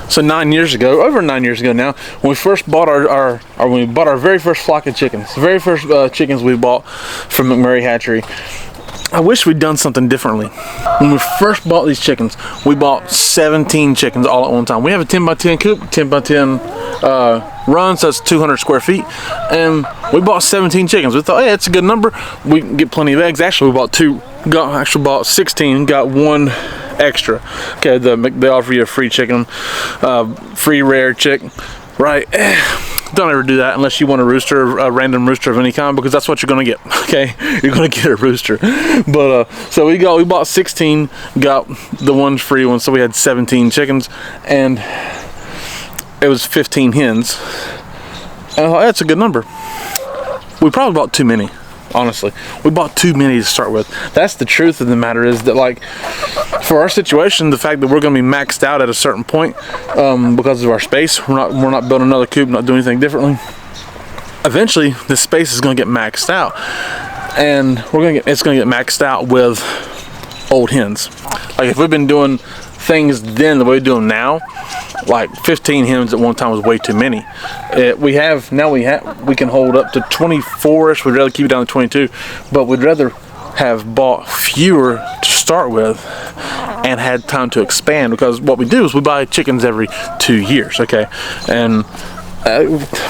So 9 years ago, over 9 years ago now, when we first bought when we bought our very first flock of chickens, the very first chickens we bought from McMurray Hatchery, I wish we'd done something differently. When we first bought these chickens, we bought 17 chickens all at one time. We have a 10 by 10 coop, 10 by 10 run, so that's 200 square feet, and we bought 17 chickens. We thought, hey, that's a good number. We can get plenty of eggs. Actually, we bought 16, got one extra. Okay, they offer you a free chicken, free rare chick, right? Don't ever do that unless you want a rooster, a random rooster of any kind, because that's what you're gonna get. Okay, you're gonna get a rooster. But so we bought 16, got the one free one, so we had 17 chickens, and it was 15 hens. And I thought, that's a good number. We probably bought too many. Honestly, we bought too many to start with. That's the truth of the matter, is that, like, for our situation, the fact that we're going to be maxed out at a certain point because of our space, we're not building another coop, not doing anything differently. Eventually, the space is going to get maxed out, and it's going to get maxed out with old hens. Like, if we've been doing things then the way we do them now, like 15 hens at one time was way too many. We can hold up to 24ish. We'd rather keep it down to 22, but we'd rather have bought fewer to start with and had time to expand, because what we do is we buy chickens every 2 years. Okay, and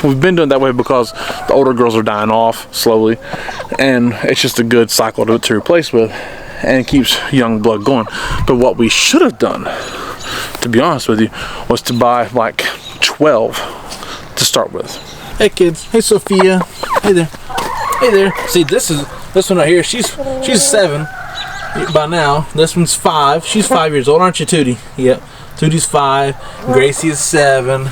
we've been doing that way because the older girls are dying off slowly, and it's just a good cycle to replace with, and it keeps young blood going. But what we should have done, to be honest with you, was to buy like 12 to start with. Hey kids, hey Sophia, hey there, hey there. See, this one right here, she's 7 by now. This one's 5. She's 5 years old, aren't you, Tootie? Yep, Tootie's 5, Gracie is 7,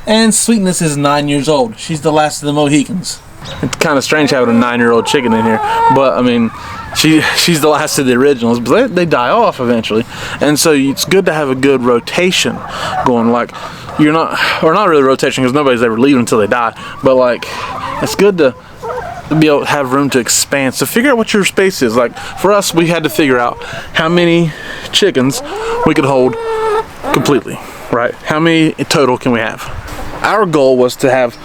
and Sweetness is 9 years old. She's the last of the Mohicans. It's kind of strange having a 9-year-old chicken in here, but I mean, she's the last of the originals, but they die off eventually, and so it's good to have a good rotation going. Like, not really rotation, because nobody's ever leaving until they die, but like, it's good to be able to have room to expand. So figure out what your space is. Like, for us, we had to figure out how many chickens we could hold completely, right? How many total can we have? Our goal was to have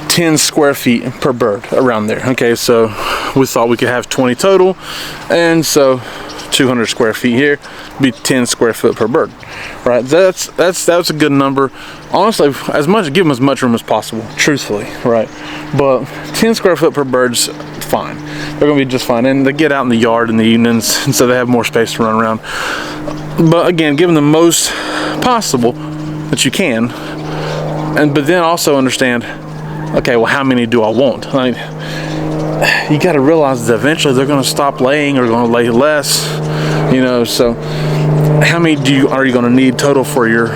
10 square feet per bird around there. Okay, so we thought we could have 20 total, and so 200 square feet here be 10 square foot per bird, right? That's a good number. Honestly, give them as much room as possible, truthfully, right? But 10 square foot per bird's fine. They're gonna be just fine, and they get out in the yard in the evenings, and so they have more space to run around. But again, give them the most possible that you can, but then also understand, okay, well, how many do I want? Like, you got to realize that eventually they're going to stop laying, or going to lay less, you know. So how many are you going to need total for your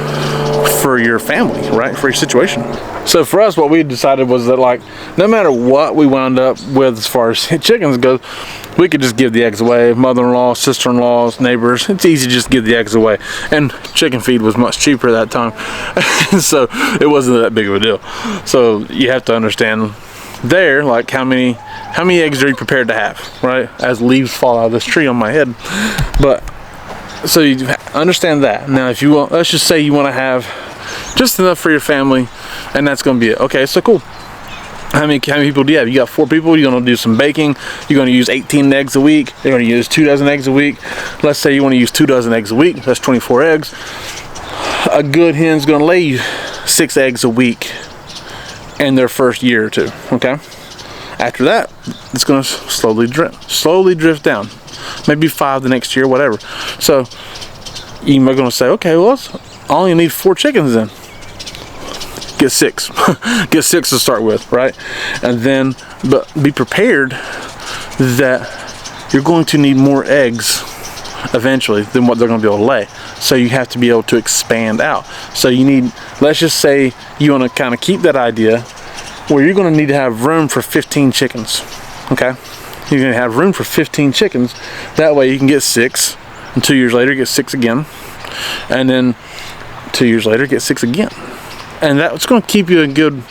family, right, for your situation? So for us, what we decided was that, like, no matter what we wound up with as far as chickens go, we could just give the eggs away. Mother-in-law, sister-in-laws, neighbors, it's easy to just give the eggs away. And chicken feed was much cheaper at that time, so it wasn't that big of a deal. So you have to understand there, like, how many eggs are you prepared to have, right? As leaves fall out of this tree on my head. But so you understand that. Now, if you want, let's just say you want to have just enough for your family, and that's going to be it. Okay, so cool. How many people do you have? You got 4 people. You're going to do some baking. You're going to use 18 eggs a week. You're going to use 2 dozen eggs a week. Let's say you want to use 2 dozen eggs a week. That's 24 eggs. A good hen's going to lay you 6 eggs a week in their first year or 2. Okay. After that, it's going to slowly drift down. Maybe 5 the next year, whatever. So you're going to say, okay, well, I only need 4 chickens then. Get 6. Get 6 to start with, right? And then, but be prepared that you're going to need more eggs eventually than what they're going to be able to lay. So you have to be able to expand out. So you need, let's just say you want to kind of keep that idea where you're going to need to have room for 15 chickens. Okay? You're going to have room for 15 chickens. That way you can get 6, and 2 years later get 6 again, and then 2 years later get 6 again. And that's going to keep you a good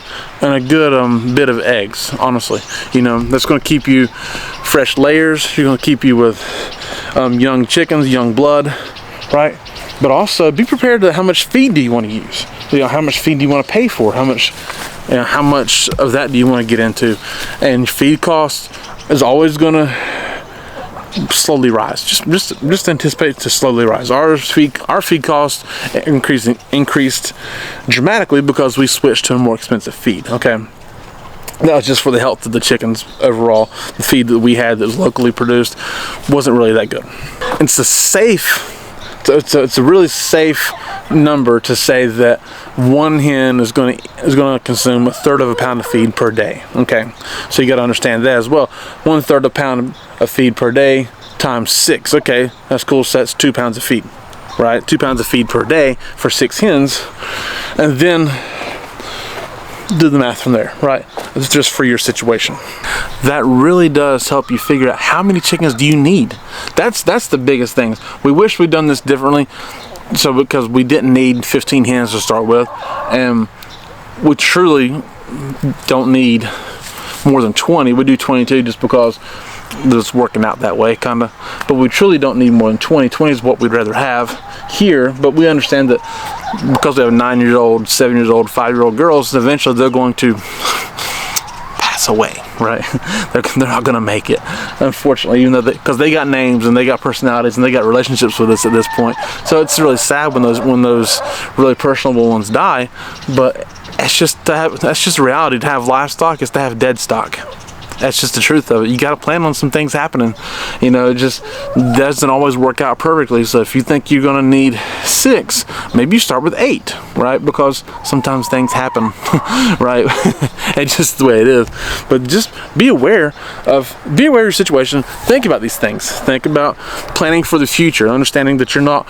bit of eggs, honestly. You know, that's going to keep you fresh layers. You're going to keep you with young chickens, young blood, right? but also be prepared to how much feed do you want to use. You know, how much feed do you want to pay for? How much of that do you want to get into? And feed cost is always going to slowly rise. Just anticipate to slowly rise. Our feed cost increased dramatically because we switched to a more expensive feed. Okay. That was just for the health of the chickens overall. The feed that we had that was locally produced wasn't really that good. It's a really safe number to say that one hen is going to consume 1/3 of a pound of feed per day. Okay, so you got to understand that as well. 1/3 of a pound of feed per day times 6. Okay, that's cool. So that's 2 pounds of feed, right? 2 pounds of feed per day for 6 hens, and then do the math from there, right? It's just for your situation. That really does help you figure out how many chickens do you need. That's the biggest thing. We wish we'd done this differently, so because we didn't need 15 hens to start with, and we truly don't need more than 20. We do 22 just because it's working out that way, kind of. But we truly don't need more than 20. 20 is what we'd rather have here, but we understand that because we have 9-year-old, 7-year-old, 5-year-old girls, eventually they're going to pass away, right? They're not going to make it, unfortunately, even though because they got names and they got personalities and they got relationships with us at this point. So it's really sad when those really personable ones die, but that's just reality. To have livestock is to have dead stock. That's just the truth of it. You got to plan on some things happening. You know, it just doesn't always work out perfectly. So if you think you're going to need 6, maybe you start with 8, right? Because sometimes things happen, right? It's just the way it is. But just be aware of your situation. Think about these things. Think about planning for the future, understanding that you're not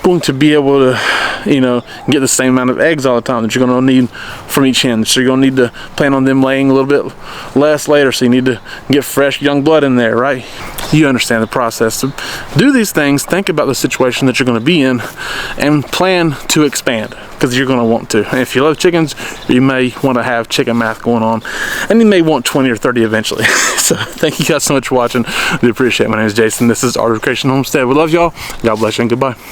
going to be able to, you know, get the same amount of eggs all the time that you're going to need from each hen. So you're going to need to plan on them laying a little bit less later, so you need to get fresh young blood in there, right? You understand the process. So do these things, think about the situation that you're going to be in, and plan to expand, because you're going to want to. And if you love chickens, you may want to have chicken math going on, and you may want 20 or 30 eventually. So thank you guys so much for watching. We appreciate it. My name is Jason. This is Art of Creation Homestead. We love y'all. God bless you and goodbye.